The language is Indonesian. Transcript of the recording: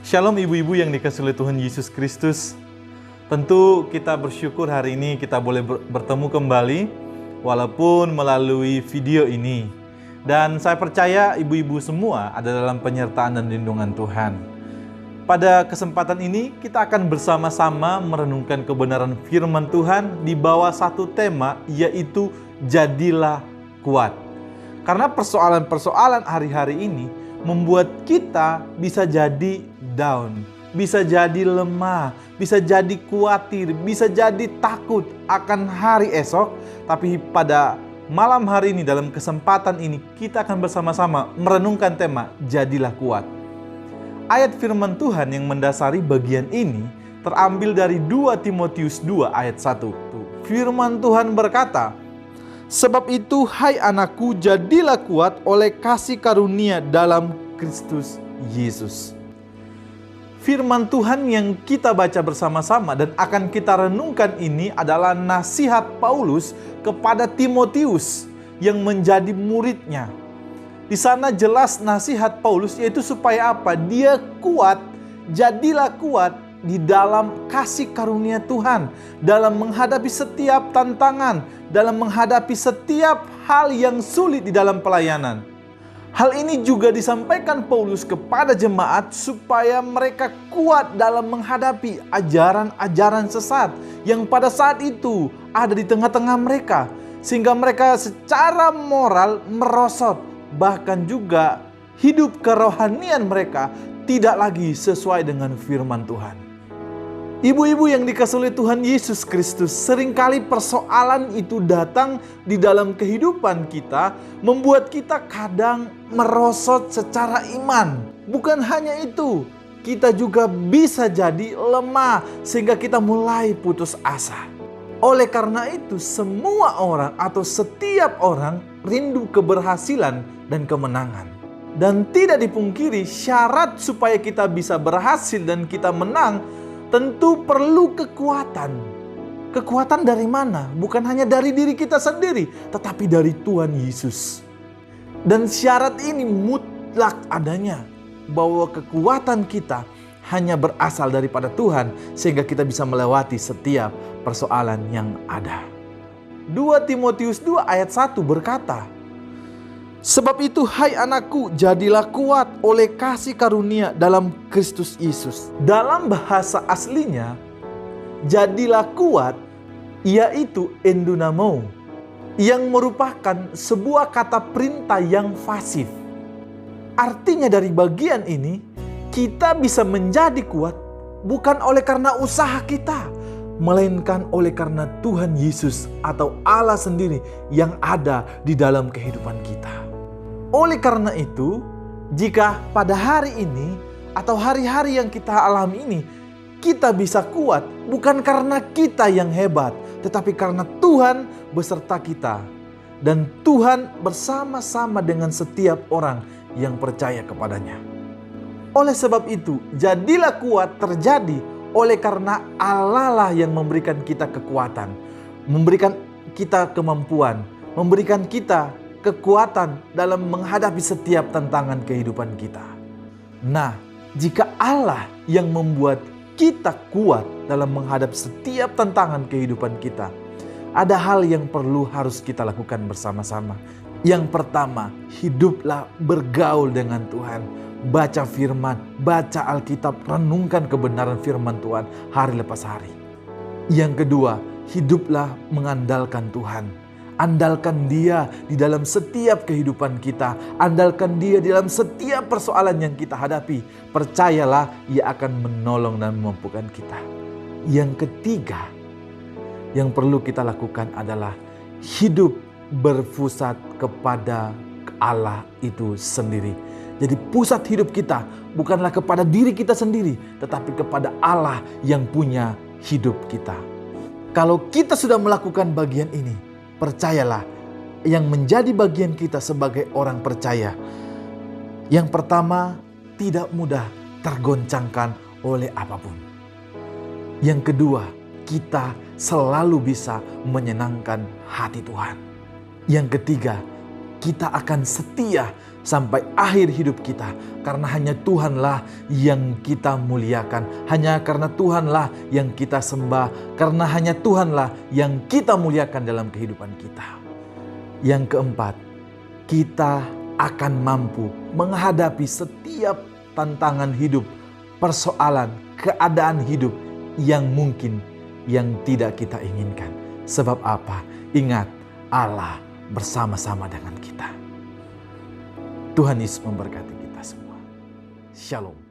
Shalom ibu-ibu yang dikasihi oleh Tuhan Yesus Kristus. Tentu kita bersyukur hari ini kita boleh bertemu kembali walaupun melalui video ini. Dan saya percaya ibu-ibu semua ada dalam penyertaan dan lindungan Tuhan. Pada kesempatan ini kita akan bersama-sama merenungkan kebenaran firman Tuhan di bawah satu tema, yaitu jadilah kuat. Karena persoalan-persoalan hari-hari ini membuat kita bisa jadi down, bisa jadi lemah, bisa jadi khawatir, bisa jadi takut akan hari esok. Tapi pada malam hari ini, dalam kesempatan ini, kita akan bersama-sama merenungkan tema jadilah kuat. Ayat firman Tuhan yang mendasari bagian ini terambil dari 2 Timotius 2 ayat 1. Firman Tuhan berkata, "Sebab itu, hai anakku, jadilah kuat oleh kasih karunia dalam Kristus Yesus." Firman Tuhan yang kita baca bersama-sama dan akan kita renungkan ini adalah nasihat Paulus kepada Timotius yang menjadi muridnya. Di sana jelas nasihat Paulus, yaitu supaya apa? Dia kuat, jadilah kuat di dalam kasih karunia Tuhan, dalam menghadapi setiap tantangan, dalam menghadapi setiap hal yang sulit di dalam pelayanan. Hal ini juga disampaikan Paulus kepada jemaat supaya mereka kuat dalam menghadapi ajaran-ajaran sesat yang pada saat itu ada di tengah-tengah mereka, sehingga mereka secara moral merosot, bahkan juga hidup kerohanian mereka tidak lagi sesuai dengan firman Tuhan. Ibu-ibu yang dikasihi oleh Tuhan Yesus Kristus, seringkali persoalan itu datang di dalam kehidupan kita, membuat kita kadang merosot secara iman. Bukan hanya itu, kita juga bisa jadi lemah sehingga kita mulai putus asa. Oleh karena itu, semua orang atau setiap orang rindu keberhasilan dan kemenangan. Dan tidak dipungkiri, syarat supaya kita bisa berhasil dan kita menang tentu perlu kekuatan. Kekuatan dari mana? Bukan hanya dari diri kita sendiri, tetapi dari Tuhan Yesus. Dan syarat ini mutlak adanya, bahwa kekuatan kita hanya berasal daripada Tuhan, sehingga kita bisa melewati setiap persoalan yang ada. 2 Timotius 2 ayat 1 berkata, "Sebab itu, hai anakku, jadilah kuat oleh kasih karunia dalam Kristus Yesus." Dalam bahasa aslinya, jadilah kuat yaitu endunamo, yang merupakan sebuah kata perintah yang pasif. Artinya dari bagian ini, kita bisa menjadi kuat bukan oleh karena usaha kita, melainkan oleh karena Tuhan Yesus atau Allah sendiri yang ada di dalam kehidupan kita. Oleh karena itu, jika pada hari ini atau hari-hari yang kita alami ini, kita bisa kuat bukan karena kita yang hebat, tetapi karena Tuhan beserta kita. Dan Tuhan bersama-sama dengan setiap orang yang percaya kepadanya. Oleh sebab itu, jadilah kuat terjadi oleh karena Allah lah yang memberikan kita kekuatan, memberikan kita kemampuan, memberikan kita kekuatan dalam menghadapi setiap tantangan kehidupan kita. Nah, jika Allah yang membuat kita kuat dalam menghadapi setiap tantangan kehidupan kita, ada hal yang harus kita lakukan bersama-sama. Yang pertama, hiduplah bergaul dengan Tuhan. Baca firman, baca Alkitab, renungkan kebenaran firman Tuhan hari lepas hari. Yang kedua, hiduplah mengandalkan Tuhan. Andalkan Dia di dalam setiap kehidupan kita. Andalkan Dia di dalam setiap persoalan yang kita hadapi. Percayalah, Ia akan menolong dan memampukan kita. Yang ketiga, yang perlu kita lakukan adalah hidup berpusat kepada Allah itu sendiri. Jadi pusat hidup kita bukanlah kepada diri kita sendiri, tetapi kepada Allah yang punya hidup kita. Kalau kita sudah melakukan bagian ini, percayalah, yang menjadi bagian kita sebagai orang percaya, yang pertama, tidak mudah tergoncangkan oleh apapun. Yang kedua, kita selalu bisa menyenangkan hati Tuhan. Yang ketiga, kita akan setia sampai akhir hidup kita. Karena hanya Tuhanlah yang kita muliakan. Hanya karena Tuhanlah yang kita sembah. Karena hanya Tuhanlah yang kita muliakan dalam kehidupan kita. Yang keempat, kita akan mampu menghadapi setiap tantangan hidup, persoalan, keadaan hidup yang mungkin yang tidak kita inginkan. Sebab apa? Ingat, Allah bersama-sama dengan kita. Tuhan Yesus memberkati kita semua. Shalom.